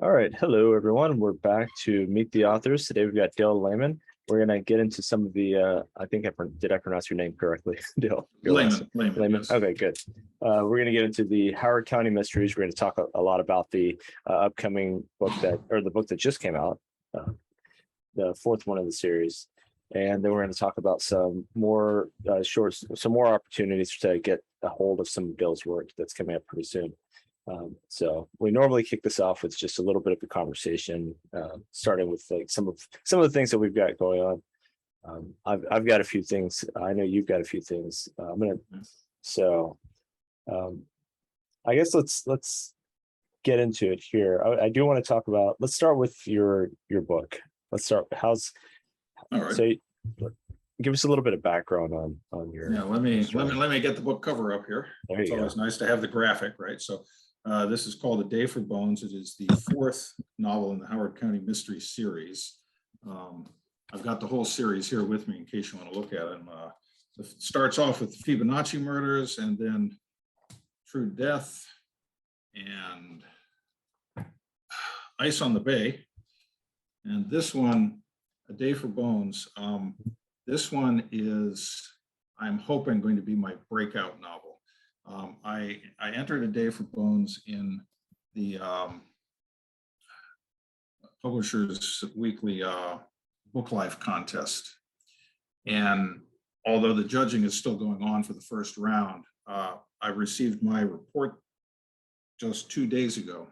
All right. Hello, everyone. We're back to meet the authors. Today we've got Dale Lehman. We're going to get into some of the, I think did I pronounce your name correctly? Dale. Lehman, yes. Okay, good. We're going to get into the Howard County mysteries. We're going to talk a lot about the upcoming book the book that just came out, the fourth one of the series. And then we're going to talk about some more some more opportunities to get a hold of some of Dale's work that's coming up pretty soon. So we normally kick this off with just a little bit of a conversation, starting with like some of the things that we've got going on. I've got a few things. I know you've got a few things. I guess let's get into it here. I do want to talk about. Let's start with your book. Let's start. All right. So give us a little bit of background on your. Yeah, let me get the book cover up here. It's always nice to have the graphic, right? So this is called A Day for Bones. It is the fourth novel in the Howard County Mystery Series. I've got the whole series here with me in case you want to look at it. It starts off with the Fibonacci murders, and then True Death, and Ice on the Bay. And this one, A Day for Bones, this one is, I'm hoping, going to be my breakout novel. I entered A Day for Bones in the Publishers Weekly Book Life contest. And although the judging is still going on for the first round, I received my report just 2 days ago,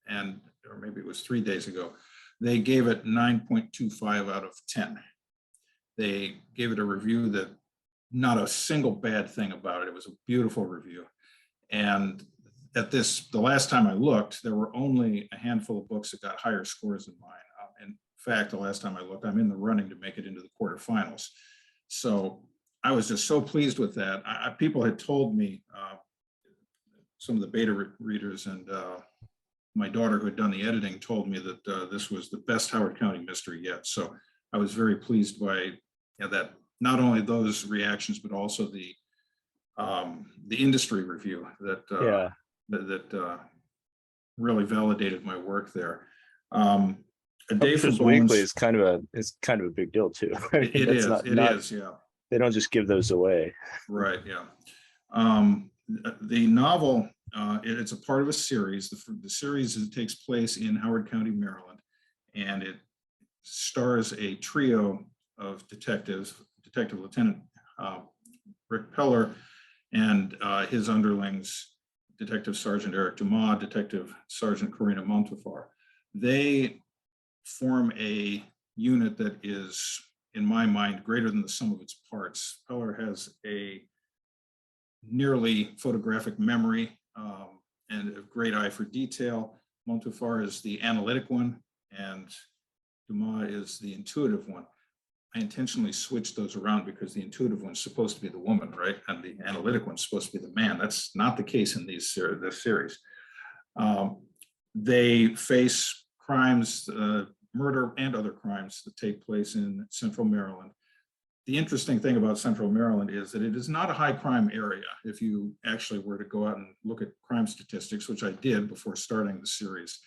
or maybe it was 3 days ago. They gave it 9.25 out of 10. They gave it a review that not a single bad thing about it. It was a beautiful review. And the last time I looked, there were only a handful of books that got higher scores than mine. In fact, the last time I looked, I'm in the running to make it into the quarterfinals. So I was just so pleased with that. People had told me, some of the beta readers and my daughter who had done the editing told me that this was the best Howard County mystery yet. So I was very pleased by that, not only those reactions, but also the industry review that really validated my work there. A Day for Bones Weekly is kind of a big deal too. It is, yeah. They don't just give those away. Right, yeah. The novel, it's a part of a series. The series takes place in Howard County, Maryland, and it stars a trio of detectives, Detective Lieutenant Rick Peller and his underlings, Detective Sergeant Eric Dumas, Detective Sergeant Karina Montefar. They form a unit that is, in my mind, greater than the sum of its parts. Peller has a nearly photographic memory and a great eye for detail. Montefar is the analytic one, and Dumas is the intuitive one. I intentionally switched those around because the intuitive one's supposed to be the woman, right? And the analytic one's supposed to be the man. That's not the case in this series. They face crimes, murder and other crimes that take place in Central Maryland. The interesting thing about Central Maryland is that it is not a high crime area. If you actually were to go out and look at crime statistics, which I did before starting the series,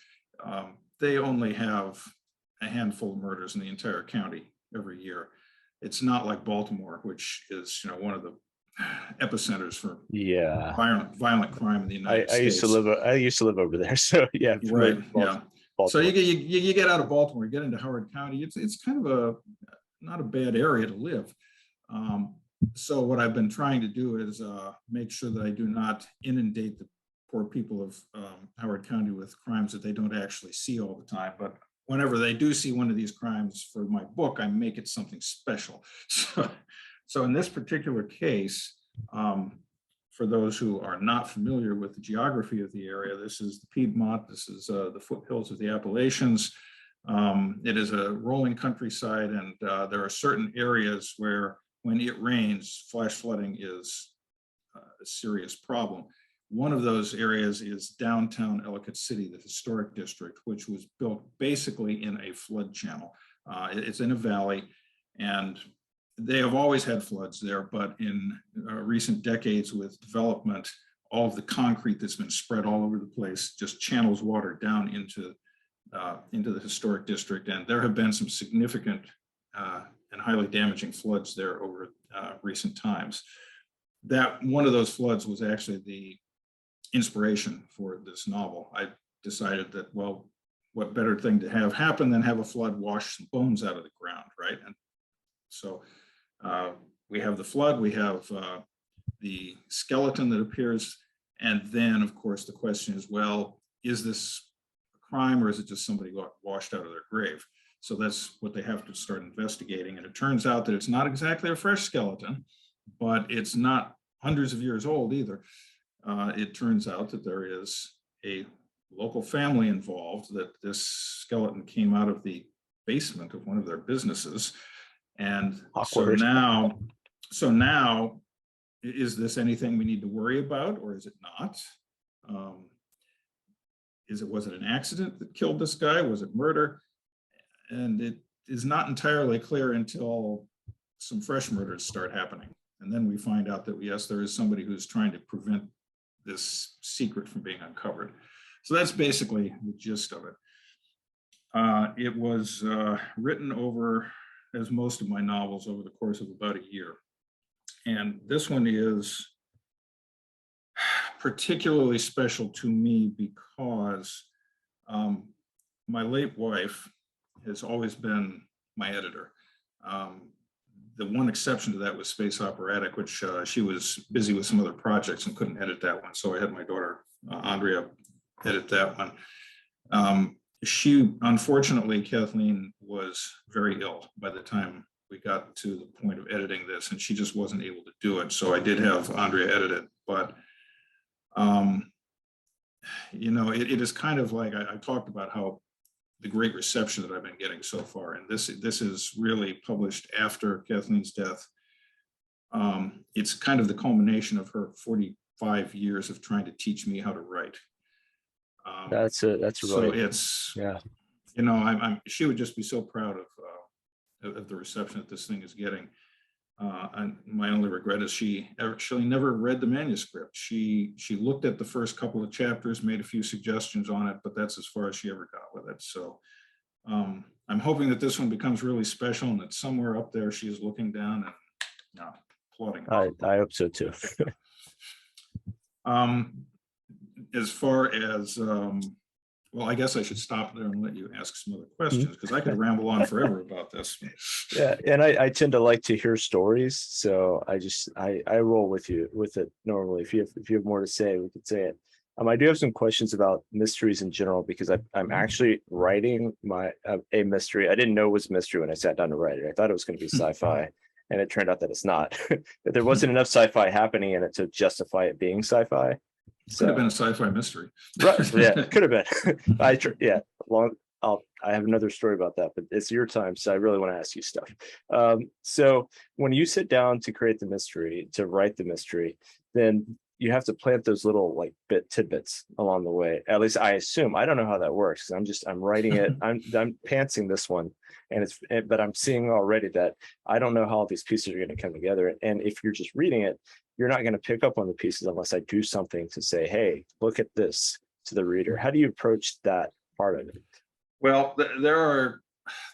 they only have a handful of murders in the entire county every year. It's not like Baltimore, which is one of the epicenters for violent crime in the United States. I used to live over there, so yeah. Right. Yeah. So you get out of Baltimore, you get into Howard County. It's kind of not a bad area to live. So what I've been trying to do is make sure that I do not inundate the poor people of Howard County with crimes that they don't actually see all the time. But whenever they do see one of these crimes for my book, I make it something special. So in this particular case, for those who are not familiar with the geography of the area, this is the Piedmont, this is the foothills of the Appalachians. It is a rolling countryside, and there are certain areas where when it rains, flash flooding is a serious problem. One of those areas is downtown Ellicot City, the historic district, which was built basically in a flood channel. It's in a valley, and they have always had floods there, but in recent decades with development, all of the concrete that's been spread all over the place just channels water down into into the historic district, and there have been some significant and highly damaging floods there over recent times. That one of those floods was actually the inspiration for this novel. I decided that, well, what better thing to have happen than have a flood wash some bones out of the ground, right? And so we have the flood, we have the skeleton that appears, and then, of course, the question is, well, is this a crime or is it just somebody got washed out of their grave? So that's what they have to start investigating. And it turns out that it's not exactly a fresh skeleton, but it's not hundreds of years old either. It turns out that there is a local family involved, that this skeleton came out of the basement of one of their businesses. And Awkward. so now, is this anything we need to worry about, or is it not? Was it an accident that killed this guy? Was it murder? And it is not entirely clear until some fresh murders start happening. And then we find out that, yes, there is somebody who's trying to prevent this secret from being uncovered. So that's basically the gist of it. It was written over, as most of my novels, over the course of about a year. And this one is particularly special to me because my late wife has always been my editor. The one exception to that was Space Operatic, which she was busy with some other projects and couldn't edit that one. So I had my daughter, Andrea, edit that one. She, unfortunately, Kathleen was very ill by the time we got to the point of editing this, and she just wasn't able to do it. So I did have Andrea edit it, but you know, it is kind of like I talked about how the great reception that I've been getting so far, and this is really published after Kathleen's death. It's kind of the culmination of her 45 years of trying to teach me how to write. That's really, so it's, yeah. You know, she would just be so proud of the reception that this thing is getting. And my only regret is she actually never read the manuscript. She looked at the first couple of chapters, made a few suggestions on it, but that's as far as she ever got with it. So I'm hoping that this one becomes really special and that somewhere up there she is looking down and applauding. I hope so too. As far as well, I guess I should stop there and let you ask some other questions, because I could ramble on forever about this. Yeah, and I tend to like to hear stories, so I roll with you with it normally. If you have more to say, we could say it. I do have some questions about mysteries in general, because I'm actually writing a mystery. I didn't know it was a mystery when I sat down to write it. I thought it was going to be sci-fi, and it turned out that it's not. That there wasn't enough sci-fi happening in it to justify it being sci-fi. Could have been a sci-fi mystery. Right, yeah, it could have been. I have another story about that, but it's your time, so I really want to ask you stuff. So when you sit down to create the mystery, to write the mystery, then you have to plant those little like tidbits along the way. At least I assume. I don't know how that works. I'm writing it. I'm pantsing this one, but I'm seeing already that I don't know how all these pieces are going to come together. And if you're just reading it, you're not going to pick up on the pieces unless I do something to say, hey, look at this to the reader. How do you approach that part of it? Well, there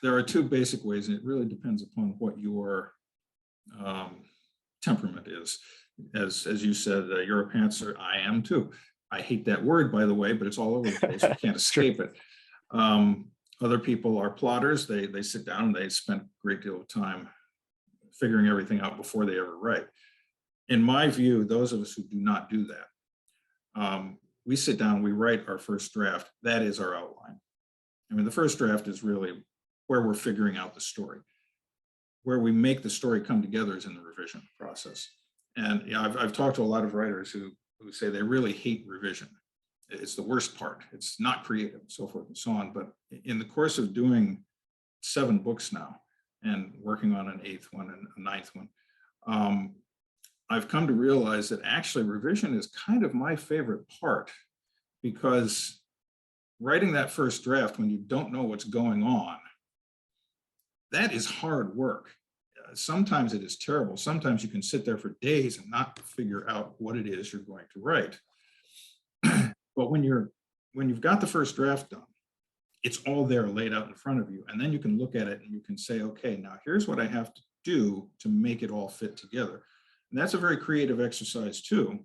are two basic ways, and it really depends upon what your temperament is. As you said, you're a pantser. I am too. I hate that word, by the way, but it's all over the place. You can't escape it. Other people are plotters. They sit down and they spend a great deal of time figuring everything out before they ever write. In my view, those of us who do not do that, we sit down, we write our first draft. That is our outline. I mean, the first draft is really where we're figuring out the story. Where we make the story come together is in the revision process. And you know, I've talked to a lot of writers who say they really hate revision. It's the worst part. It's not creative, so forth and so on. But in the course of doing 7 books now and working on an 8th one and a 9th one, I've come to realize that actually revision is kind of my favorite part, because writing that first draft when you don't know what's going on, that is hard work. Sometimes it is terrible. Sometimes you can sit there for days and not figure out what it is you're going to write. But when you've got the first draft done it's all there laid out in front of you. And then you can look at it and you can say, okay, now here's what I have to do to make it all fit together. And that's a very creative exercise too,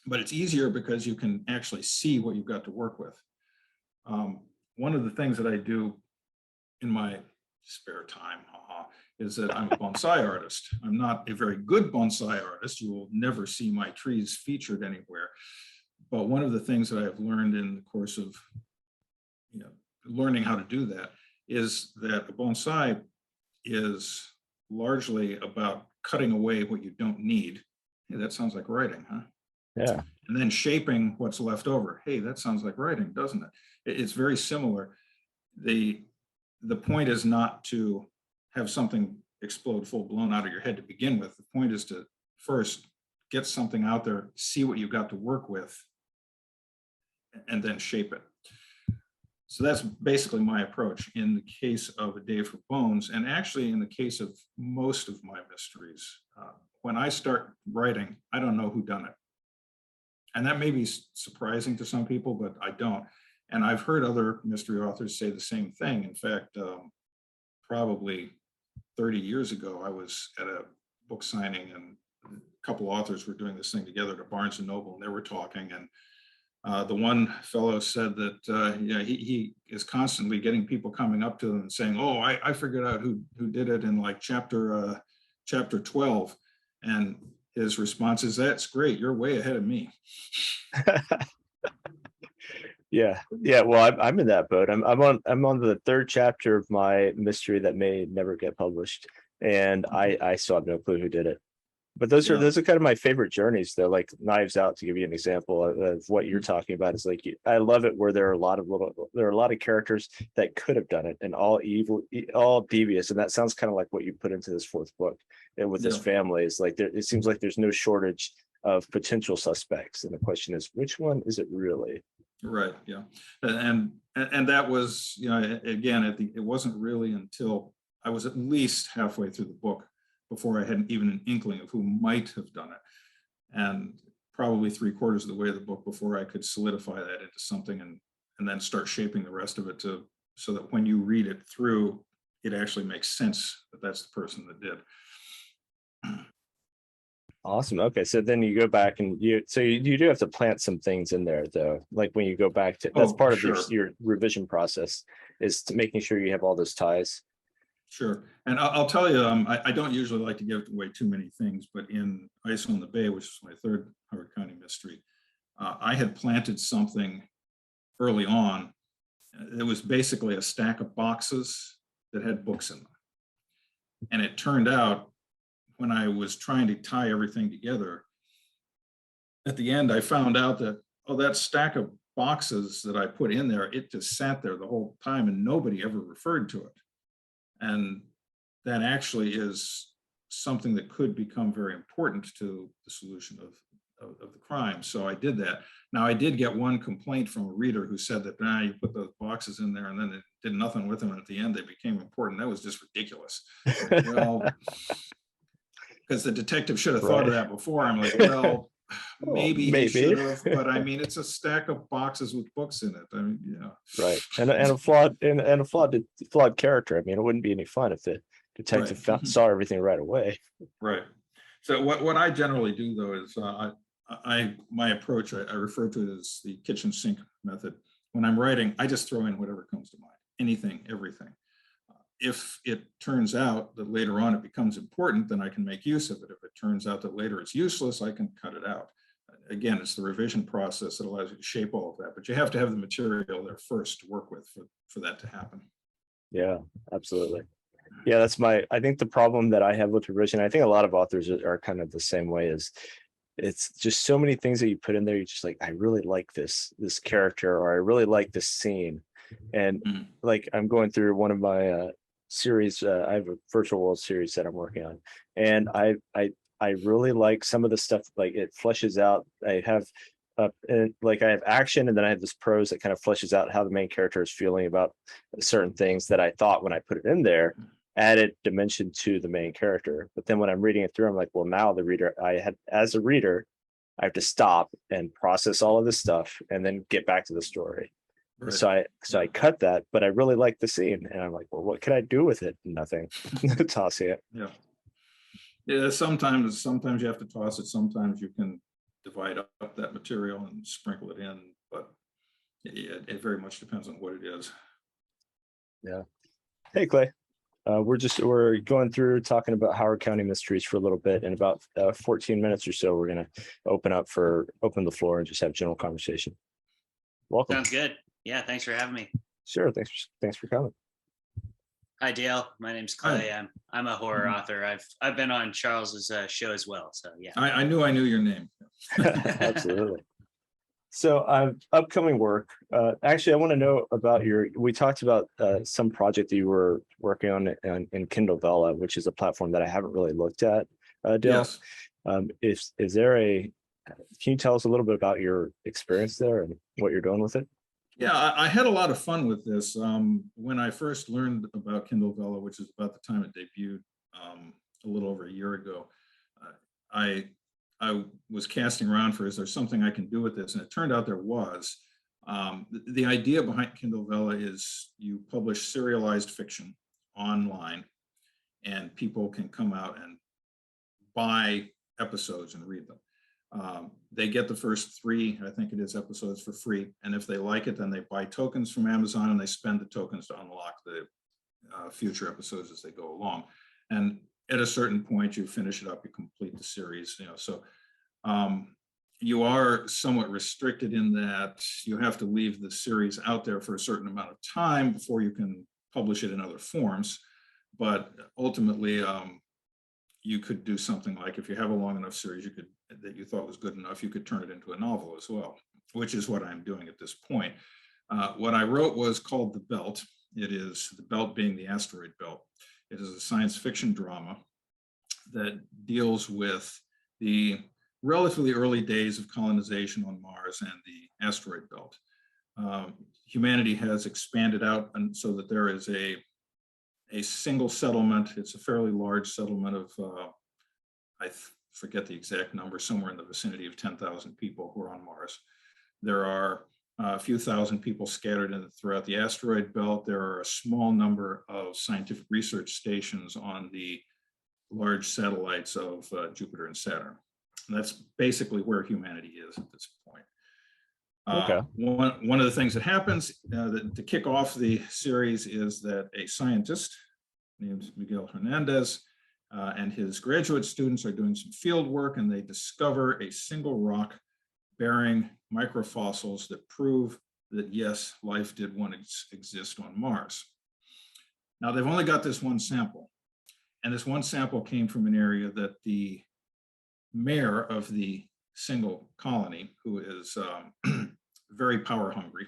but it's easier because you can actually see what you've got to work with. One of the things that I do in my spare time is that I'm a bonsai artist. I'm not a very good bonsai artist. You will never see my trees featured anywhere. But one of the things that I've learned in the course of learning how to do that is that a bonsai is largely about cutting away what you don't need. Hey, that sounds like writing, huh? Yeah. And then shaping what's left over. Hey, that sounds like writing, doesn't it? It's very similar. The point is not to have something explode full blown out of your head to begin with. The point is to first get something out there, see what you've got to work with, and then shape it. So that's basically my approach in the case of A Day for Bones, and actually in the case of most of my mysteries. When I start writing, I don't know who done it. And that may be surprising to some people, but I don't. And I've heard other mystery authors say the same thing. In fact, probably 30 years ago, I was at a book signing and a couple authors were doing this thing together at Barnes and Noble, and they were talking. And the one fellow said that he is constantly getting people coming up to him and saying, "Oh, I figured out who did it in like chapter 12." And his response is, "That's great. You're way ahead of me." Yeah. Well, I'm in that boat. I'm on the third chapter of my mystery that may never get published, and I still have no clue who did it. But those are kind of my favorite journeys, though. Like Knives Out, to give you an example of what you're talking about, is like I love it where there are a lot of characters that could have done it, and all evil, all devious, and that sounds kind of like what you put into this fourth book with this family. Is like it seems like there's no shortage of potential suspects, and the question is, which one is it really? Right. Yeah. And that was, again, it wasn't really until I was at least halfway through the book before I had even an inkling of who might have done it. And probably 3/4 of the way of the book before I could solidify that into something and then start shaping the rest of it so that when you read it through, it actually makes sense that that's the person that did. Awesome. Okay, so then you go back and you do have to plant some things in there, though. Like when you go back to, that's part of your revision process, is to making sure you have all those ties. Sure. And I'll tell you, I don't usually like to give away too many things, but in Ice on the Bay, which is my third Howard County mystery, I had planted something early on. It was basically a stack of boxes that had books in them. And it turned out, when I was trying to tie everything together, at the end, I found out that, that stack of boxes that I put in there, it just sat there the whole time and nobody ever referred to it. And that actually is something that could become very important to the solution of the crime. So I did that. Now, I did get one complaint from a reader who said that, you put those boxes in there and then it did nothing with them. And at the end, they became important. That was just ridiculous. Well, because the detective should have thought of that before. I'm like, well, maybe he should have, but I mean, it's a stack of boxes with books in it. I mean, yeah. Right. And a flawed character. I mean, it wouldn't be any fun if the detective saw everything right away. Right. So what I generally do, though, is my approach, I refer to it as the kitchen sink method. When I'm writing, I just throw in whatever comes to mind, anything, everything. If it turns out that later on it becomes important, then I can make use of it. If it turns out that later it's useless, I can cut it out. Again, it's the revision process that allows you to shape all of that, but you have to have the material there first to work with for that to happen. Yeah, absolutely. Yeah, I think the problem that I have with revision, I think a lot of authors are kind of the same way, is it's just so many things that you put in there. You're just like, I really like this character, or I really like this scene. And like, I'm going through one of my series. I have a virtual world series that I'm working on, and I really like some of the stuff. Like, it fleshes out. I have I have action, and then I have this prose that kind of fleshes out how the main character is feeling about certain things that I thought, when I put it in there, added dimension to the main character. But then when I'm reading it through, I'm like, well, now as a reader, I have to stop and process all of this stuff and then get back to the story. Right. So I cut that, but I really liked the scene, and I'm like, well, what can I do with it? Nothing. Toss it. Yeah. Yeah, sometimes you have to toss it. Sometimes you can divide up that material and sprinkle it in, but it very much depends on what it is. Yeah. Hey, Clay. We're going through talking about Howard County mysteries for a little bit. In about 14 minutes or so, we're gonna open the floor and just have general conversation. Welcome. Sounds good. Yeah, thanks for having me. Sure. Thanks for coming. Hi, Dale. My name's Clay. I'm a horror author. I've been on Charles's show as well. So yeah. I knew your name. Absolutely. So upcoming work. Actually, I want to know about we talked about some project that you were working on in Kindle Villa, which is a platform that I haven't really looked at, Dale. Yes. Can you tell us a little bit about your experience there and what you're doing with it? Yeah, I had a lot of fun with this. When I first learned about Kindle Velo, which is about the time it debuted a little over a year ago, I was casting around for, is there something I can do with this? And it turned out there was. The idea behind Kindle Villa is you publish serialized fiction online, and people can come out and buy episodes and read them. They get the first 3, I think it is, episodes for free. And if they like it, then they buy tokens from Amazon and they spend the tokens to unlock the future episodes as they go along. And at a certain point, you finish it up, you complete the series, so you are somewhat restricted in that you have to leave the series out there for a certain amount of time before you can publish it in other forms. But ultimately, you could do something like, if you have a long enough series that you thought was good enough, you could turn it into a novel as well, which is what I'm doing at this point. What I wrote was called The Belt. It is, the belt being the asteroid belt. It is a science fiction drama that deals with the relatively early days of colonization on Mars and the asteroid belt. Humanity has expanded out, and so that there is a single settlement. It's a fairly large settlement of, I forget the exact number, somewhere in the vicinity of 10,000 people who are on Mars. There are a few thousand people scattered throughout the asteroid belt. There are a small number of scientific research stations on the large satellites of Jupiter and Saturn. And that's basically where humanity is at this point. Okay. One of the things that happens to kick off the series is that a scientist named Miguel Hernandez and his graduate students are doing some field work, and they discover a single rock bearing microfossils that prove that, yes, life did once exist on Mars. Now, they've only got this one sample, and this one sample came from an area that the mayor of the single colony, who is very power hungry,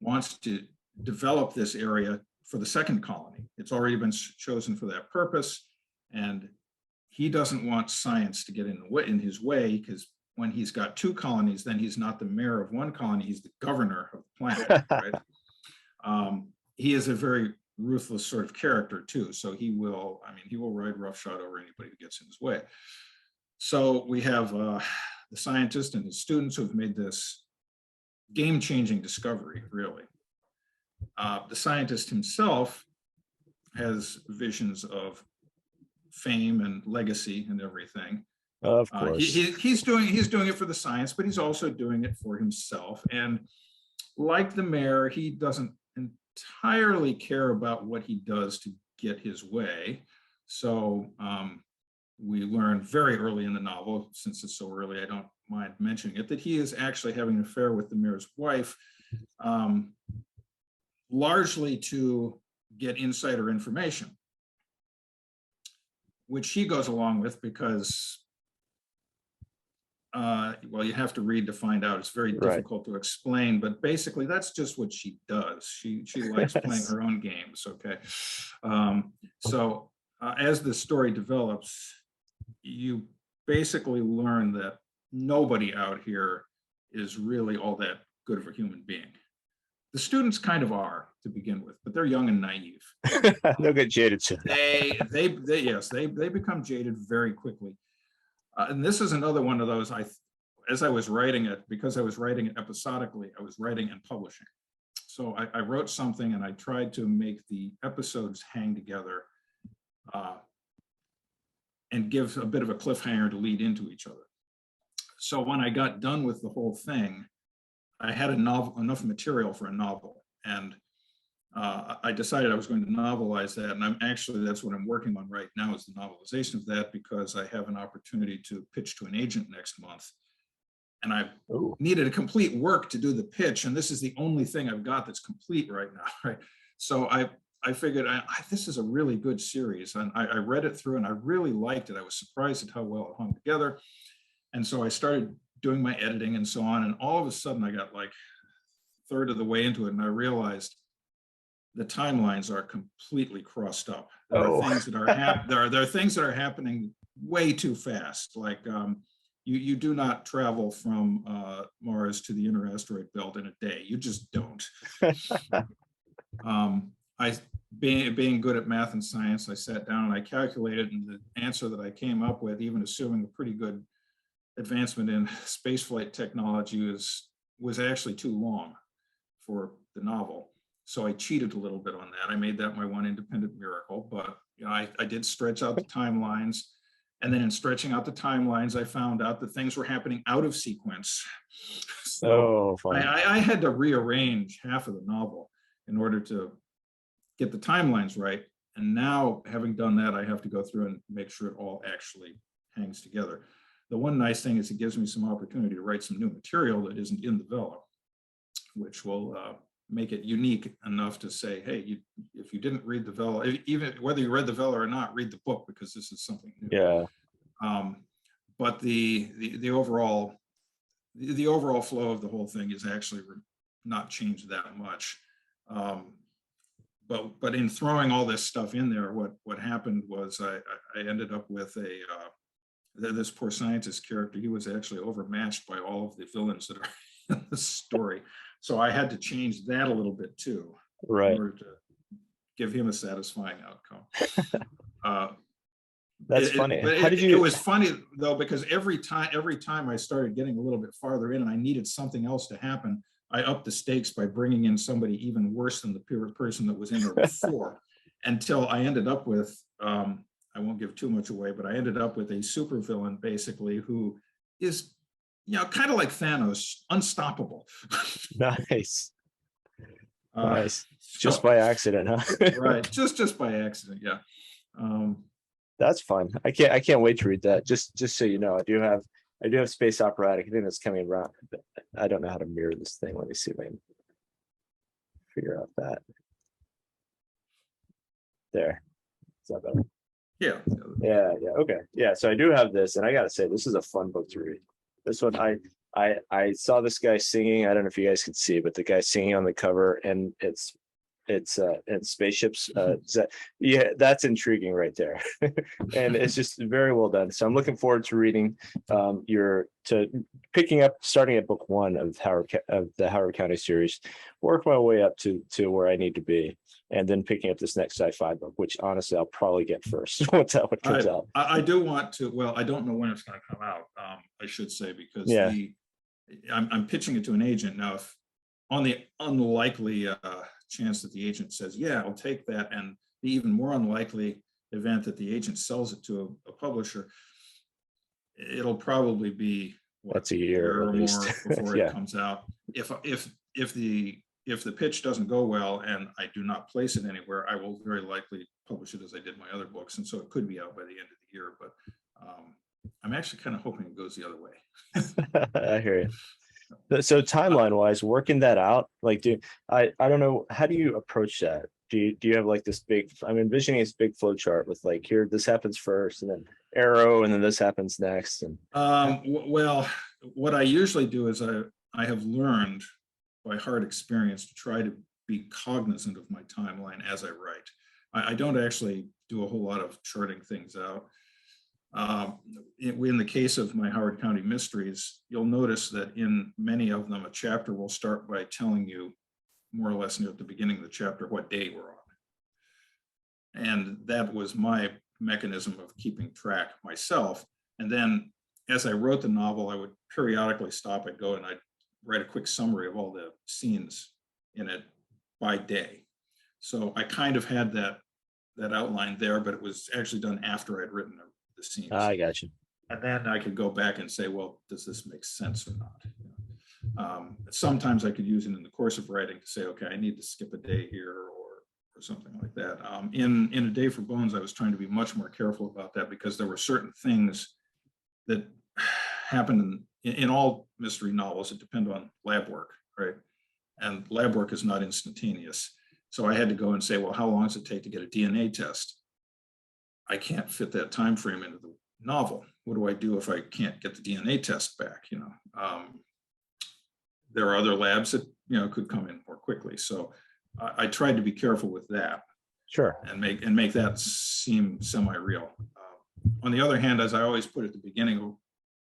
wants to develop this area for the second colony. It's already been chosen for that purpose, and he doesn't want science to get in his way, because when he's got 2 colonies, then he's not the mayor of one colony, he's the governor of the planet, right? He is a very ruthless sort of character too, so he will ride roughshod over anybody who gets in his way. So we have the scientist and his students who have made this game-changing discovery, really. The scientist himself has visions of fame and legacy and everything. Of course. He's doing it for the science, but he's also doing it for himself. And like the mayor, he doesn't entirely care about what he does to get his way. So we learn very early in the novel, since it's so early, I don't mind mentioning it, that he is actually having an affair with the mayor's wife, largely to get insider information, which she goes along with because, well, you have to read to find out. It's very difficult to explain, but basically that's just what she does. She likes playing her own games, okay? So as the story develops, you basically learn that nobody out here is really all that good of a human being. The students kind of are to begin with, but they're young and naive. They'll get jaded soon. They become jaded very quickly. And this is another one of those, as I was writing it, because I was writing it episodically, I was writing and publishing. So I wrote something and I tried to make the episodes hang together and give a bit of a cliffhanger to lead into each other. So when I got done with the whole thing, I had enough material for a novel, and I decided I was going to novelize that, and that's what I'm working on right now, is the novelization of that, because I have an opportunity to pitch to an agent next month, and I needed a complete work to do the pitch, and this is the only thing I've got that's complete right now, right? So I figured this is a really good series, and I read it through and I really liked it. I was surprised at how well it hung together, and so I started doing my editing and so on, and all of a sudden I got like a third of the way into it, and I realized the timelines are completely crossed up. There are things that are there are things that are happening way too fast. Like you do not travel from Mars to the inner asteroid belt in a day. You just don't. Being good at math and science, I sat down and I calculated, and the answer that I came up with, even assuming a pretty good advancement in spaceflight technology, was actually too long for the novel. So I cheated a little bit on that. I made that my one independent miracle, but I did stretch out the timelines. And then in stretching out the timelines, I found out that things were happening out of sequence. So I had to rearrange half of the novel in order to get the timelines right. And now, having done that, I have to go through and make sure it all actually hangs together. The one nice thing is it gives me some opportunity to write some new material that isn't in the Velo, which will make it unique enough to say, hey, if you didn't read the Velo, even whether you read the Velo or not, read the book, because this is something new. Yeah. But the overall flow of the whole thing is actually not changed that much. But in throwing all this stuff in there, what happened was I ended up with this poor scientist character. He was actually overmatched by all of the villains that are in the story. So I had to change that a little bit too, right, in order to give him a satisfying outcome. That's funny. How did you? It was funny though, because every time I started getting a little bit farther in and I needed something else to happen, I upped the stakes by bringing in somebody even worse than the person that was in there before, until I ended up with, I won't give too much away, but I ended up with a supervillain basically who is, kind of like Thanos, unstoppable. Nice. Nice. Just by accident, huh? Right. Just by accident. Yeah. That's fun. I can't wait to read that. Just so you know, I do have Space Operatic. I think that's coming around. But I don't know how to mirror this thing. Let me see if I can figure out that. There. Is that better? Yeah. Yeah. Okay. Yeah. So I do have this, and I gotta say, this is a fun book to read. This one, I saw this guy singing. I don't know if you guys could see, but the guy singing on the cover, and it's spaceships. That's intriguing right there. And it's just very well done. So I'm looking forward to reading starting at book 1 of the Howard County series, work my way up to where I need to be, and then picking up this next sci-fi book, which honestly I'll probably get first once that one comes out. I do want to. Well, I don't know when it's going to come out. I should say, because I'm pitching it to an agent now. If on the unlikely chance that the agent says, yeah, I'll take that, and the even more unlikely event that the agent sells it to a publisher, it'll probably be that's a year or at least before it comes out. If the pitch doesn't go well and I do not place it anywhere, I will very likely publish it as I did my other books, and so it could be out by the end of the year. But I'm actually kind of hoping it goes the other way. I hear you. So timeline wise, working that out, like, I don't know, how do you approach that? Do you have like this big, I'm envisioning this big flow chart with like, here, this happens first, and then arrow, and then this happens next. And well, what I usually do is I have learned by hard experience to try to be cognizant of my timeline as I write. I don't actually do a whole lot of charting things out. In the case of my Howard County mysteries, you'll notice that in many of them, a chapter will start by telling you more or less near at the beginning of the chapter what day we're on. And that was my mechanism of keeping track myself. And then as I wrote the novel, I would periodically stop, I'd go and I'd write a quick summary of all the scenes in it by day. So I kind of had that outline there, but it was actually done after I'd written the scenes. I got you. And then I could go back and say, well, does this make sense or not? Sometimes I could use it in the course of writing to say, okay, I need to skip a day here or something like that. In A Day for Bones, I was trying to be much more careful about that because there were certain things that happen in all mystery novels that depend on lab work, right? And lab work is not instantaneous. So I had to go and say, well, how long does it take to get a DNA test? I can't fit that time frame into the novel. What do I do if I can't get the DNA test back? There are other labs that could come in more quickly. So I tried to be careful with that. Sure. And make that seem semi-real. On the other hand, as I always put at the beginning,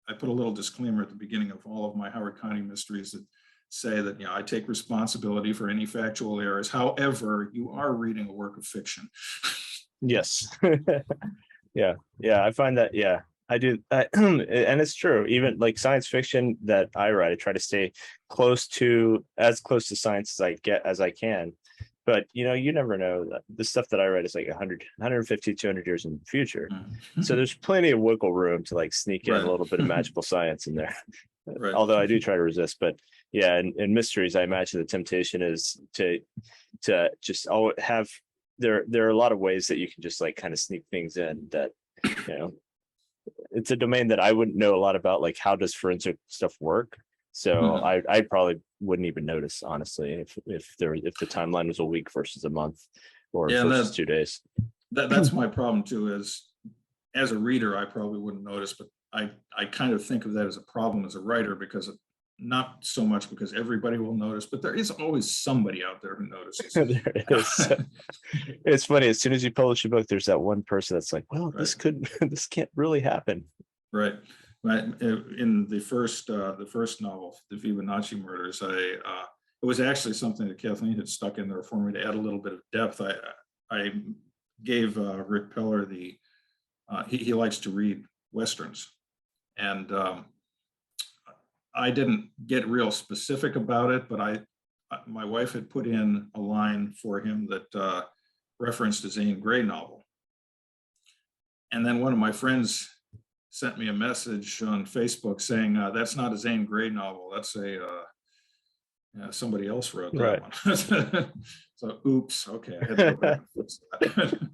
I put a little disclaimer at the beginning of all of my Howard County mysteries that say that I take responsibility for any factual errors. However, you are reading a work of fiction. Yes. Yeah. I find that. Yeah, I do. And it's true. Even like science fiction that I write, I try to stay as close to science as I can. But you never know. The stuff that I write is like 100, 150, 200 years in the future. So there's plenty of wiggle room to like sneak in a little bit of magical science in there. Right. Although I do try to resist. But yeah, in mysteries, I imagine the temptation is to just have there are a lot of ways that you can just like kind of sneak things in that it's a domain that I wouldn't know a lot about, like how does forensic stuff work. So I probably wouldn't even notice, honestly, if the timeline was a week versus a month or versus 2 days. That's my problem too, is as a reader, I probably wouldn't notice, but I kind of think of that as a problem as a writer, because not so much because everybody will notice, but there is always somebody out there who notices. There is. It's funny, as soon as you publish a book, there's that one person that's like, well, this can't really happen. Right. In the first novel, the Fibonacci murders, it was actually something that Kathleen had stuck in there for me to add a little bit of depth. I gave Rick Peller he likes to read Westerns, and I didn't get real specific about it, but my wife had put in a line for him that referenced a Zane Grey novel. And then one of my friends sent me a message on Facebook saying, that's not a Zane Grey novel. That's somebody else wrote that one. So, oops, okay. I had to go back and fix that.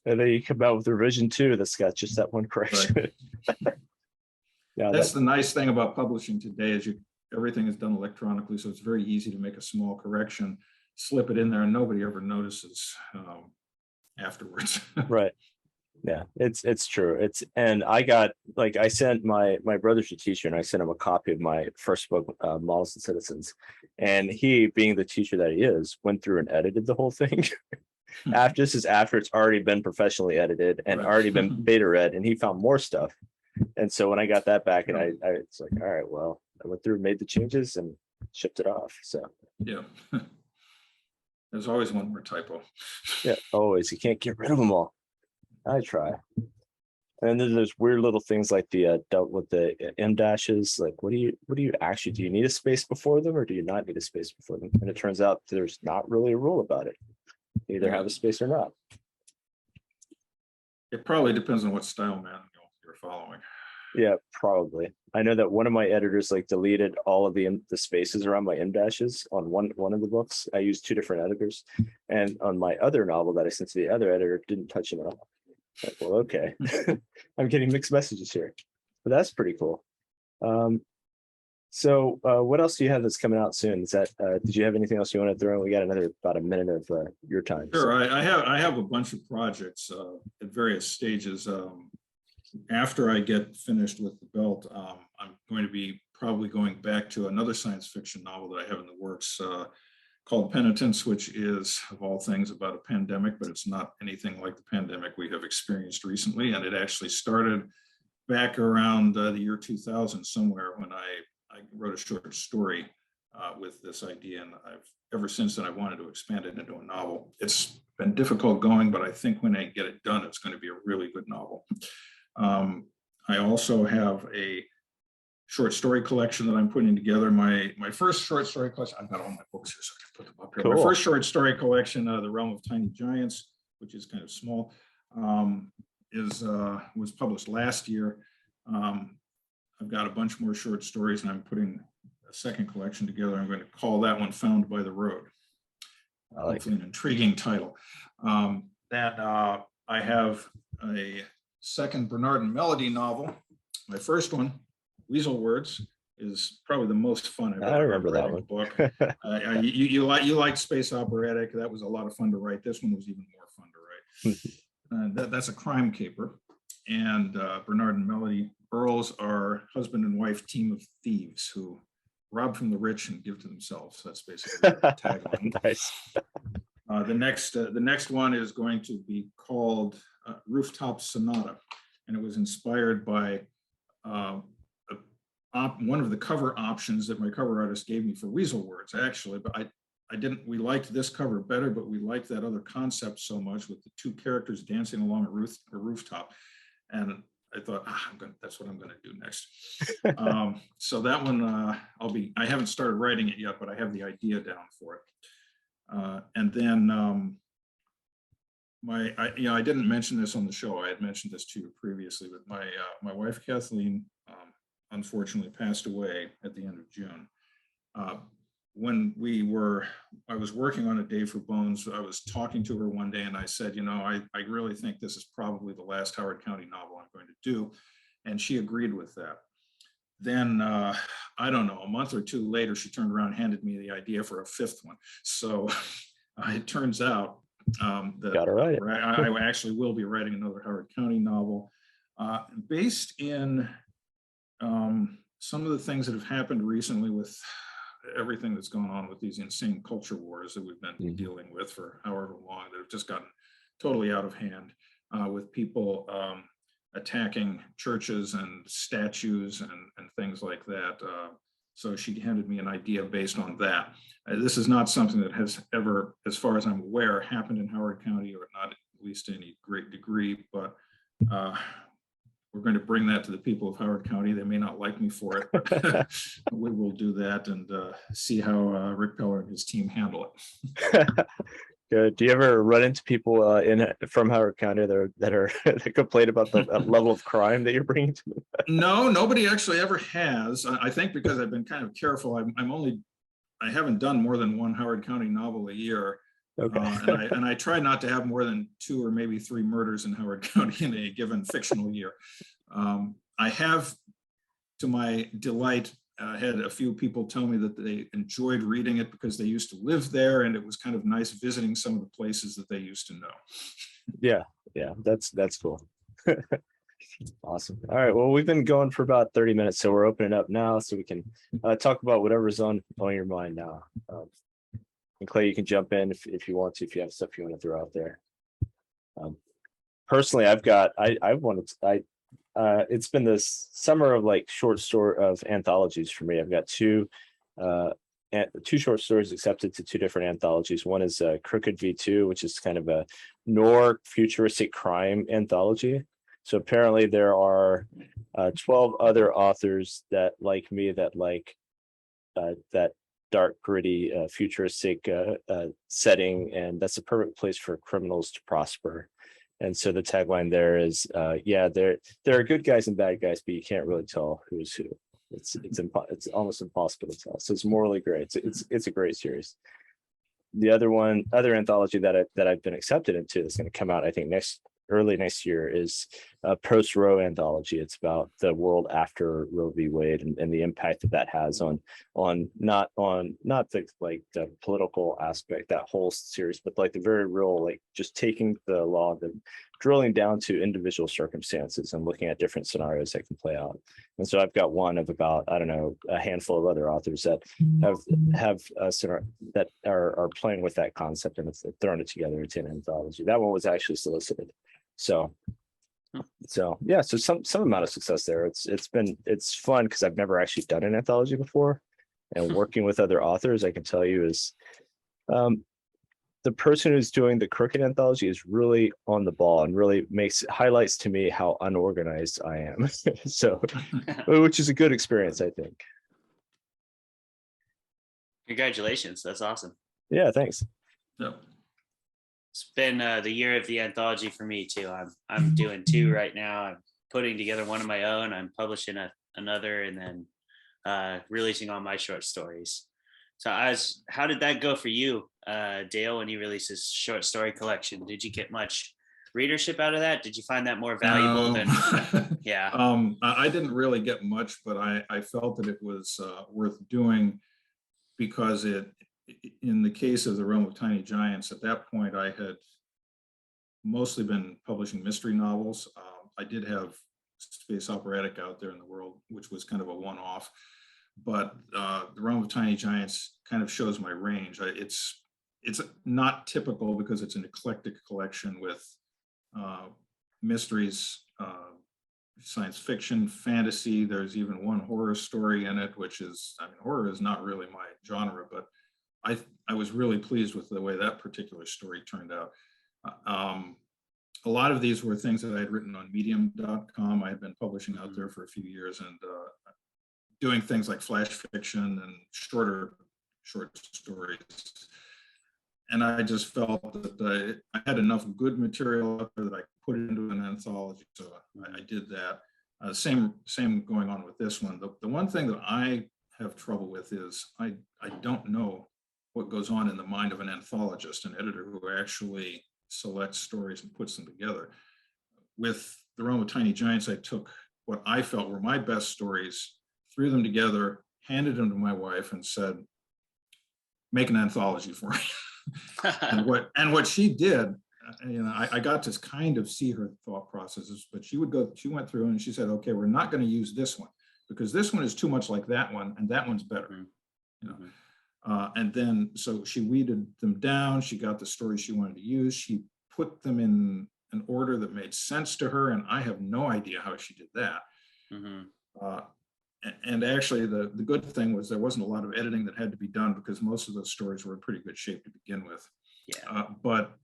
And then you come out with revision 2 that's got just that one correction. Right. Yeah, that's the nice thing about publishing today, is everything is done electronically, so it's very easy to make a small correction, slip it in there, and nobody ever notices afterwards. Right. Yeah, it's true. And I sent my brother's a teacher, and I sent him a copy of my first book, Models and Citizens, and he, being the teacher that he is, went through and edited the whole thing. After it's already been professionally edited and already been beta read, and he found more stuff. And so when I got that back, and it's like, all right, well, I went through, made the changes, and shipped it off. So yeah, there's always one more typo. Yeah, always. You can't get rid of them all. I try. And then there's weird little things like the dealt with the M dashes. Like, do you need a space before them, or do you not need a space before them? And it turns out there's not really a rule about it. You either have a space or not. It probably depends on what style manual you're following. Yeah, probably. I know that one of my editors deleted all of the spaces around my M dashes on one of the books. I used 2 different editors, and on my other novel that I sent to the other editor, didn't touch them at all. Like, well, okay. I'm getting mixed messages here, but that's pretty cool. So what else do you have that's coming out soon? Did you have anything else you want to throw in? We got about a minute of your time. Sure, so. I have a bunch of projects at various stages. After I get finished with The Belt, I'm going to be probably going back to another science fiction novel that I have in the works called Penitence, which is, of all things, about a pandemic, but it's not anything like the pandemic we have experienced recently. And it actually started back around the year 2000 somewhere, when I wrote a short story with this idea. And ever since then, I wanted to expand it into a novel. It's been difficult going, but I think when I get it done, it's going to be a really good novel. I also have a short story collection that I'm putting together. My first short story collection, I've got all my books here, so I can put them up here. Cool. My first short story collection, The Realm of Tiny Giants, which is kind of small, was published last year. I've got a bunch more short stories, and I'm putting a second collection together. I'm going to call that one Found by the Road. Hopefully an intriguing title. I have a second Bernard and Melody novel. My first one, Weasel Words, is probably the most fun I've ever remember that one. Book. You liked Space Operatic. That was a lot of fun to write. This one was even more fun to write. That's a crime caper. And Bernard and Melody Earls are husband and wife team of thieves who rob from the rich and give to themselves. That's basically the tagline. Nice. The next one is going to be called Rooftop Sonata, and it was inspired by one of the cover options that my cover artist gave me for Weasel Words, actually. But we liked this cover better, but we liked that other concept so much with the two characters dancing along a rooftop. And I thought, that's what I'm going to do next. So that one, I haven't started writing it yet, but I have the idea down for it. And then I didn't mention this on the show. I had mentioned this to you previously, but my wife, Kathleen, unfortunately passed away at the end of June. When I was working on A Day for Bones, I was talking to her one day and I said, I really think this is probably the last Howard County novel I'm going to do. And she agreed with that. Then, I don't know, a month or two later, she turned around and handed me the idea for a fifth one. So it turns out that I actually will be writing another Howard County novel based in some of the things that have happened recently with everything that's gone on with these insane culture wars that we've been dealing with for however long, that have just gotten totally out of hand, with people attacking churches and statues and things like that. So she handed me an idea based on that. This is not something that has ever, as far as I'm aware, happened in Howard County, or not at least to any great degree, but we're going to bring that to the people of Howard County. They may not like me for it, but we will do that and see how Rick Peller and his team handle it. Good. Do you ever run into people from Howard County that complain about the level of crime that you're bringing to them? No, nobody actually ever has. I think because I've been kind of careful. I haven't done more than one Howard County novel a year. Okay. And I try not to have more than 2 or maybe 3 murders in Howard County in a given fictional year. I have, to my delight, had a few people tell me that they enjoyed reading it because they used to live there, and it was kind of nice visiting some of the places that they used to know. Yeah, that's cool. Awesome. All right, well, we've been going for about 30 minutes, so we're opening up now so we can talk about whatever's on your mind now. And Clay, you can jump in if you want to, if you have stuff you want to throw out there. Personally, it's been this summer of like short story of anthologies for me. I've got two short stories accepted to 2 different anthologies. One is Crooked V2, which is kind of a noir futuristic crime anthology. So apparently there are 12 other authors that like me that like that dark, gritty, futuristic setting, and that's a perfect place for criminals to prosper. And so the tagline there is, there are good guys and bad guys, but you can't really tell who's who. It's almost impossible to tell. So it's morally gray. It's a great series. The other anthology that I've been accepted into that's going to come out, I think early next year, is a post-Roe anthology. It's about the world after Roe v. Wade and the impact that has on not the political aspect, that whole series, but like the very real, like just taking the law and drilling down to individual circumstances and looking at different scenarios that can play out. And so I've got one of about, I don't know, a handful of other authors that that are playing with that concept and have thrown it together into an anthology. That one was actually solicited. So yeah, so some amount of success there. It's fun because I've never actually done an anthology before, and working with other authors, I can tell you, is the person who's doing the crooked anthology is really on the ball and really highlights to me how unorganized I am. So, which is a good experience, I think. Congratulations. That's awesome. Yeah, thanks. Yep. It's been the year of the anthology for me too. I'm doing 2 right now. I'm putting together one of my own. I'm publishing another, and then releasing all my short stories. So how did that go for you, Dale, when you released this short story collection? Did you get much readership out of that? Did you find that more valuable than, yeah. I didn't really get much, but I felt that it was worth doing because in the case of The Realm of Tiny Giants, at that point, I had mostly been publishing mystery novels. I did have Space Operatic out there in the world, which was kind of a one-off. But The Realm of Tiny Giants kind of shows my range. It's not typical because it's an eclectic collection with mysteries, science fiction, fantasy. There's even one horror story in it, which is, I mean, horror is not really my genre, but I was really pleased with the way that particular story turned out. A lot of these were things that I had written on medium.com. I had been publishing out there for a few years and doing things like flash fiction and short stories. And I just felt that I had enough good material out there that I could put it into an anthology. So I did that. Same going on with this one. The one thing that I have trouble with is I don't know what goes on in the mind of an anthologist, an editor who actually selects stories and puts them together. With The Realm of Tiny Giants, I took what I felt were my best stories, threw them together, handed them to my wife, and said, "Make an anthology for me." and what she did, I got to kind of see her thought processes, but she went through and she said, "Okay, we're not going to use this one because this one is too much like that one, and that one's better." And then so she weeded them down. She got the stories she wanted to use. She put them in an order that made sense to her, and I have no idea how she did that. And actually, the good thing was there wasn't a lot of editing that had to be done because most of those stories were in pretty good shape to begin with. Yeah. But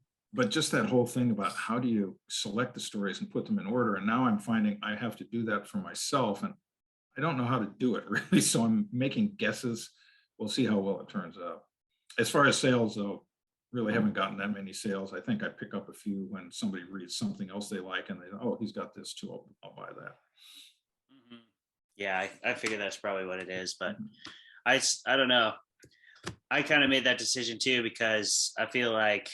just that whole thing about how do you select the stories and put them in order, and now I'm finding I have to do that for myself, and I don't know how to do it really. So I'm making guesses. We'll see how well it turns out. As far as sales, though, really haven't gotten that many sales. I think I pick up a few when somebody reads something else they like and they, "Oh, he's got this too. I'll buy that." Yeah, I figure that's probably what it is, but I don't know. I kind of made that decision too because I feel like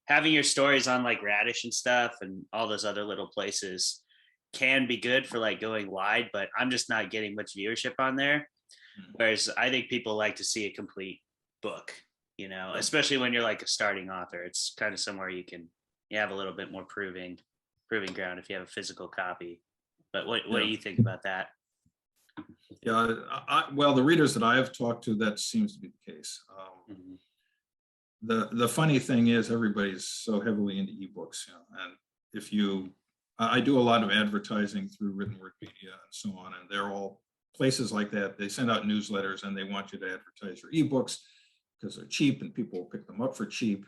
having your stories on like Radish and stuff and all those other little places can be good for like going wide, but I'm just not getting much viewership on there. Whereas I think people like to see a complete book, especially when you're like a starting author. It's kind of somewhere you have a little bit more proving ground if you have a physical copy. But what do you think about that? Yeah, well, the readers that I have talked to, that seems to be the case. The funny thing is everybody's so heavily into ebooks, and I do a lot of advertising through written word media and so on, and they're all places like that. They send out newsletters and they want you to advertise your ebooks because they're cheap and people will pick them up for cheap.